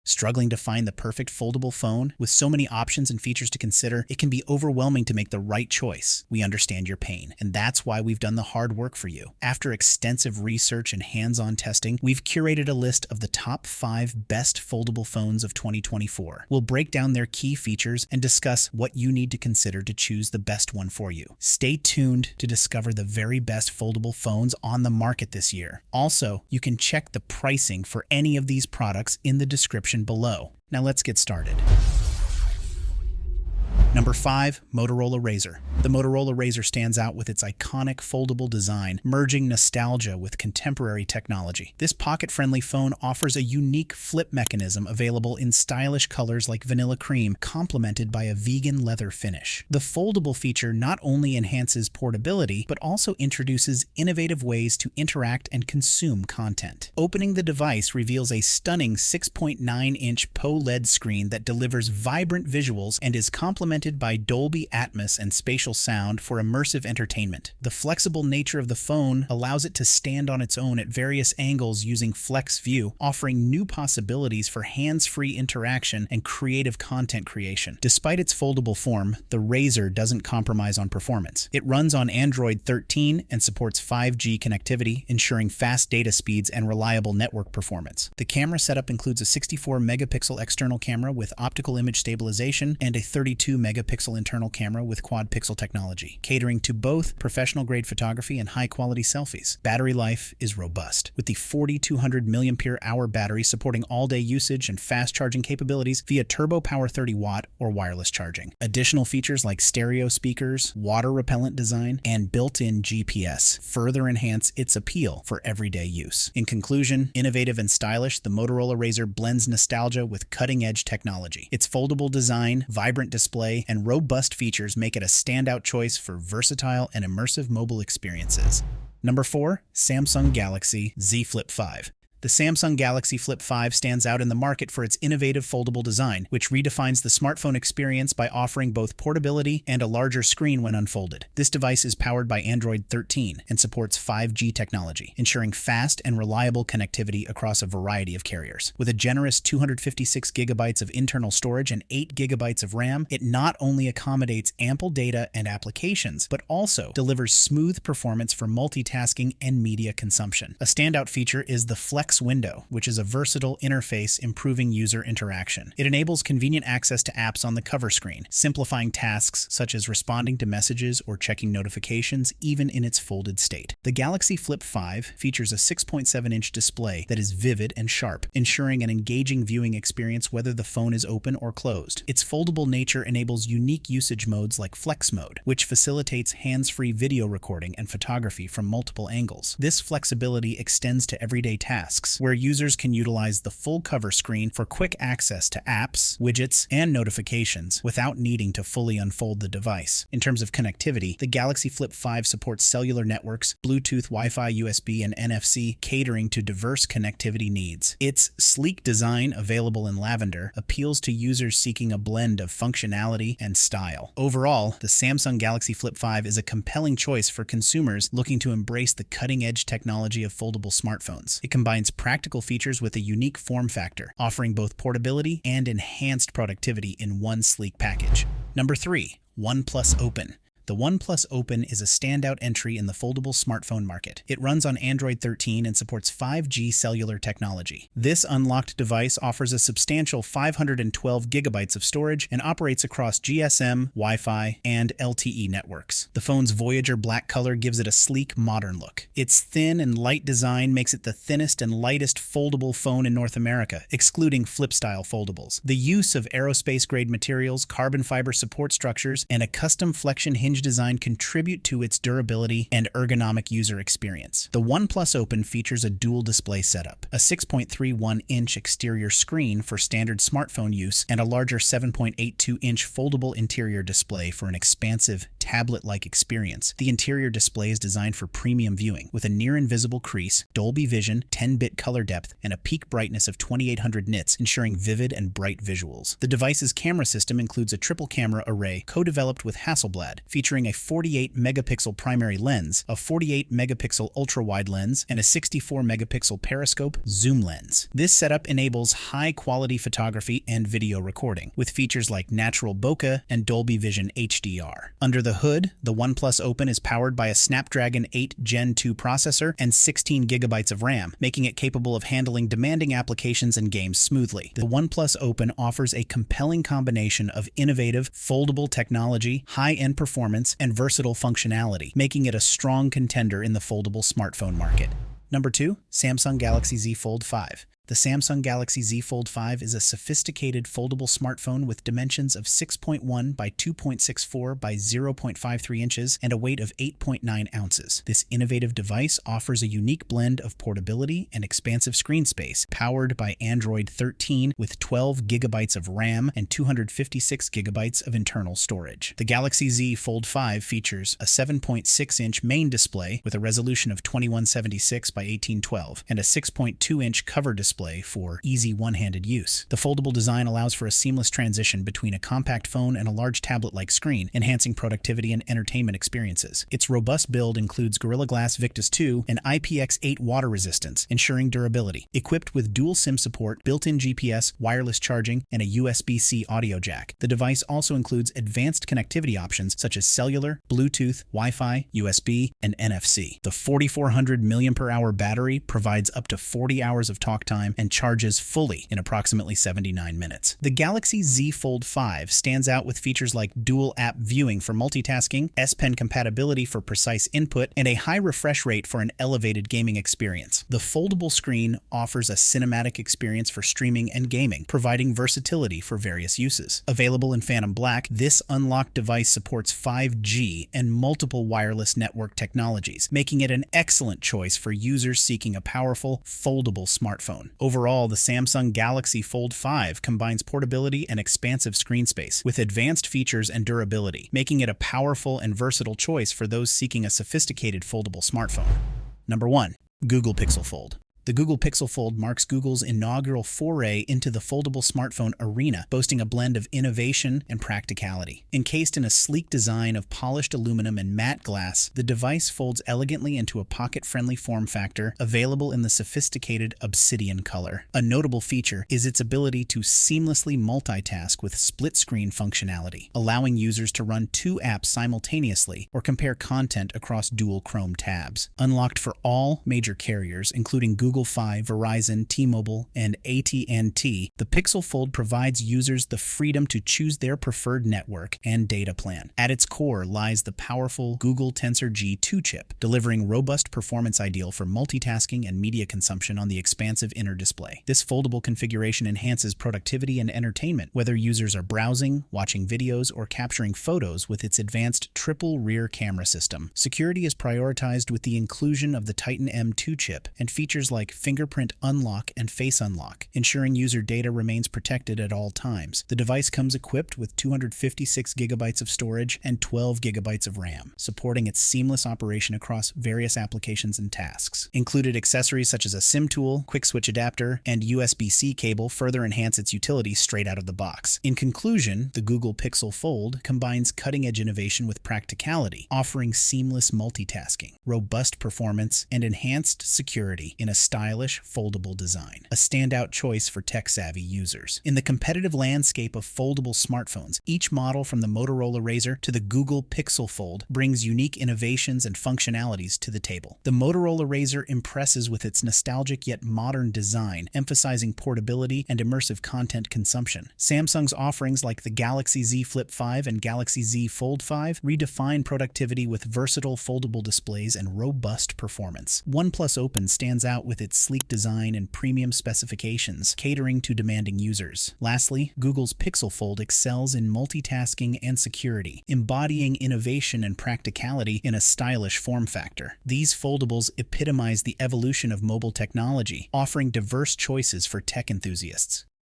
Struggling to find the perfect foldable phone? With so many options and features to consider, it can be overwhelming to make the right choice. We understand your pain, and that's why we've done the hard work for you. After extensive research and hands-on testing, we've curated a list of the top 5 best foldable phones of 2024. We'll break down their key features and discuss what you need to consider to choose the best one for you. Stay tuned to discover the very best foldable phones on the market this year. Also, you can check the pricing for any of these products in the description below. Now let's get started. Number 5, Motorola Razr. The Motorola Razr stands out with its iconic foldable design, merging nostalgia with contemporary technology. This pocket-friendly phone offers a unique flip mechanism available in stylish colors like vanilla cream, complemented by a vegan leather finish. The foldable feature not only enhances portability, but also introduces innovative ways to interact and consume content. Opening the device reveals a stunning 6.9-inch POLED screen that delivers vibrant visuals and is complemented by Dolby Atmos and spatial sound for immersive entertainment. The flexible nature of the phone allows it to stand on its own at various angles using Flex View, offering new possibilities for hands-free interaction and creative content creation. Despite its foldable form, the Razr doesn't compromise on performance. It runs on Android 13 and supports 5G connectivity, ensuring fast data speeds and reliable network performance. The camera setup includes a 64-megapixel external camera with optical image stabilization and a 32-megapixel internal camera with quad-pixel technology, catering to both professional-grade photography and high-quality selfies. Battery life is robust, with the 4,200 mAh battery supporting all-day usage and fast charging capabilities via Turbo Power 30-watt or wireless charging. Additional features like stereo speakers, water-repellent design, and built-in GPS further enhance its appeal for everyday use. In conclusion, innovative and stylish, the Motorola Razr blends nostalgia with cutting-edge technology. Its foldable design, vibrant display, and robust features make it a standout choice for versatile and immersive mobile experiences. Number 4, Samsung Galaxy Z Flip 5. The Samsung Galaxy Flip 5 stands out in the market for its innovative foldable design, which redefines the smartphone experience by offering both portability and a larger screen when unfolded. This device is powered by Android 13 and supports 5G technology, ensuring fast and reliable connectivity across a variety of carriers. With a generous 256 gigabytes of internal storage and 8 gigabytes of RAM, it not only accommodates ample data and applications, but also delivers smooth performance for multitasking and media consumption. A standout feature is the Flex Window, which is a versatile interface improving user interaction. It enables convenient access to apps on the cover screen, simplifying tasks such as responding to messages or checking notifications even in its folded state. The Galaxy Flip 5 features a 6.7-inch display that is vivid and sharp, ensuring an engaging viewing experience whether the phone is open or closed. Its foldable nature enables unique usage modes like Flex Mode, which facilitates hands-free video recording and photography from multiple angles. This flexibility extends to everyday tasks, where users can utilize the full cover screen for quick access to apps, widgets, and notifications without needing to fully unfold the device. In terms of connectivity, the Galaxy Flip 5 supports cellular networks, Bluetooth, Wi-Fi, USB, and NFC, catering to diverse connectivity needs. Its sleek design, available in lavender, appeals to users seeking a blend of functionality and style. Overall, the Samsung Galaxy Flip 5 is a compelling choice for consumers looking to embrace the cutting-edge technology of foldable smartphones. It combines practical features with a unique form factor, offering both portability and enhanced productivity in one sleek package. Number 3, OnePlus Open. The OnePlus Open is a standout entry in the foldable smartphone market. It runs on Android 13 and supports 5G cellular technology. This unlocked device offers a substantial 512 gigabytes of storage and operates across GSM, Wi-Fi, and LTE networks. The phone's Voyager black color gives it a sleek, modern look. Its thin and light design makes it the thinnest and lightest foldable phone in North America, excluding flip-style foldables. The use of aerospace-grade materials, carbon fiber support structures, and a custom flexion hinge design contribute to its durability and ergonomic user experience. The OnePlus Open features a dual display setup, a 6.31-inch exterior screen for standard smartphone use, and a larger 7.82-inch foldable interior display for an expansive tablet-like experience. The interior display is designed for premium viewing, with a near-invisible crease, Dolby Vision, 10-bit color depth, and a peak brightness of 2800 nits, ensuring vivid and bright visuals. The device's camera system includes a triple camera array co-developed with Hasselblad, featuring a 48-megapixel primary lens, a 48-megapixel ultra-wide lens, and a 64-megapixel periscope zoom lens. This setup enables high-quality photography and video recording, with features like natural bokeh and Dolby Vision HDR. Under the hood, the OnePlus Open is powered by a Snapdragon 8 Gen 2 processor and 16 gigabytes of RAM, making it capable of handling demanding applications and games smoothly. The OnePlus Open offers a compelling combination of innovative, foldable technology, high-end performance, and versatile functionality, making it a strong contender in the foldable smartphone market. Number 2, Samsung Galaxy Z Fold 5. The Samsung Galaxy Z Fold 5 is a sophisticated foldable smartphone with dimensions of 6.1 by 2.64 by 0.53 inches and a weight of 8.9 ounces. This innovative device offers a unique blend of portability and expansive screen space, powered by Android 13 with 12 gigabytes of RAM and 256 gigabytes of internal storage. The Galaxy Z Fold 5 features a 7.6-inch main display with a resolution of 2176 by 1812 and a 6.2-inch cover display for easy one-handed use. The foldable design allows for a seamless transition between a compact phone and a large tablet-like screen, enhancing productivity and entertainment experiences. Its robust build includes Gorilla Glass Victus 2 and IPX8 water resistance, ensuring durability. Equipped with dual SIM support, built-in GPS, wireless charging, and a USB-C audio jack, the device also includes advanced connectivity options such as cellular, Bluetooth, Wi-Fi, USB, and NFC. The 4400 mAh battery provides up to 40 hours of talk time and charges fully in approximately 79 minutes. The Galaxy Z Fold 5 stands out with features like dual app viewing for multitasking, S Pen compatibility for precise input, and a high refresh rate for an elevated gaming experience. The foldable screen offers a cinematic experience for streaming and gaming, providing versatility for various uses. Available in Phantom Black, this unlocked device supports 5G and multiple wireless network technologies, making it an excellent choice for users seeking a powerful, foldable smartphone. Overall, the Samsung Galaxy Fold 5 combines portability and expansive screen space with advanced features and durability, making it a powerful and versatile choice for those seeking a sophisticated foldable smartphone. Number 1. Google Pixel Fold. The Google Pixel Fold marks Google's inaugural foray into the foldable smartphone arena, boasting a blend of innovation and practicality. Encased in a sleek design of polished aluminum and matte glass, the device folds elegantly into a pocket-friendly form factor, available in the sophisticated obsidian color. A notable feature is its ability to seamlessly multitask with split-screen functionality, allowing users to run 2 apps simultaneously or compare content across dual Chrome tabs. Unlocked for all major carriers, including Google Fi, Verizon, T-Mobile, and AT&T, the Pixel Fold provides users the freedom to choose their preferred network and data plan. At its core lies the powerful Google Tensor G2 chip, delivering robust performance ideal for multitasking and media consumption on the expansive inner display. This foldable configuration enhances productivity and entertainment, whether users are browsing, watching videos, or capturing photos with its advanced triple rear camera system. Security is prioritized with the inclusion of the Titan M2 chip and features like fingerprint unlock and face unlock, ensuring user data remains protected at all times. The device comes equipped with 256 gigabytes of storage and 12 gigabytes of RAM, supporting its seamless operation across various applications and tasks. Included accessories such as a SIM tool, quick switch adapter, and USB-C cable further enhance its utility straight out of the box. In conclusion, the Google Pixel Fold combines cutting-edge innovation with practicality, offering seamless multitasking, robust performance, and enhanced security in a stylish, foldable design, a standout choice for tech-savvy users. In the competitive landscape of foldable smartphones, each model from the Motorola Razr to the Google Pixel Fold brings unique innovations and functionalities to the table. The Motorola Razr impresses with its nostalgic yet modern design, emphasizing portability and immersive content consumption. Samsung's offerings like the Galaxy Z Flip 5 and Galaxy Z Fold 5 redefine productivity with versatile foldable displays and robust performance. OnePlus Open stands out with its sleek design and premium specifications, catering to demanding users. Lastly, Google's Pixel Fold excels in multitasking and security, embodying innovation and practicality in a stylish form factor. These foldables epitomize the evolution of mobile technology, offering diverse choices for tech enthusiasts.